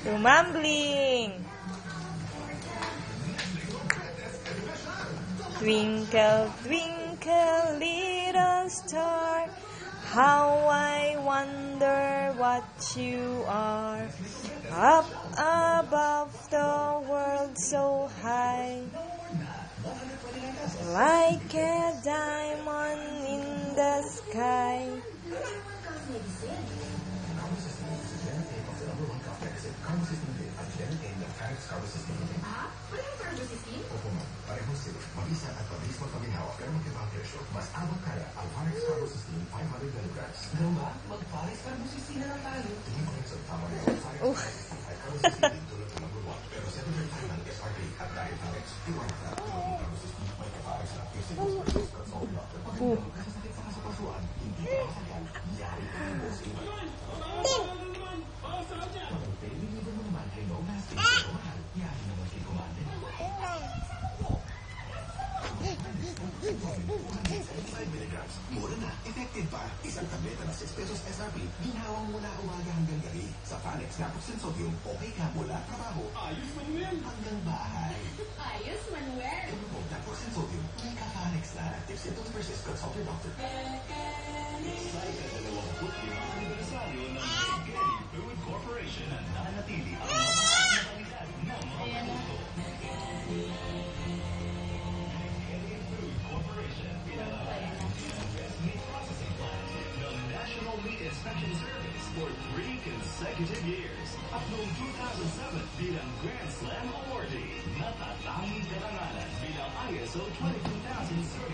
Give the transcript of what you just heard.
Rumambling. Twinkle, twinkle, little star, how I wonder what you are. Up above the world so high, like a diamond in the sky. Mabisa at mabilis magpaginhawa pero magkibang presyo. Mas abot kaya ang Farex Carbo System 500 milligrams. Ano ba? Mag-Farex Carbo System na lang tayo. Hindi mo rin sa tama niya ang Farex Carbo System 500 tulad ng number 1. Pero 7.5 ng SRP at dahil Farex, iwan na tulad ng Carbo System may ka-Farex na. Kasi mas consult doctor. Kasi sakit sa kasapasuan, hindi ka masakyan. Yari ka ng boss iwan. Mabuti, liliban mo naman kay no masking. Pero mahal, yari naman kay Commander. 5 milligrams. Mura na. Effective pa. Isang tableta na 6 pesos SRP. Ginhawang mula umaga hanggang gabi. Sa Fanex Naproxen Sodium, okay ka mula trabaho. Ayos Manuel. Hanggang bahay. Ayos Manuel. Ano Naproxen Sodium? May ka-Fanex na. If symptoms persist, consult your doctor. Excited na 25 anibersaryo ng Getty Food Corporation at nanatili ang mga kalidad ng mga produkto. Inspection Service for 3 consecutive years. Up noong 2007 bilang Grand Slam awardee. Natatanging karangalan bilang ISO 22000 certified.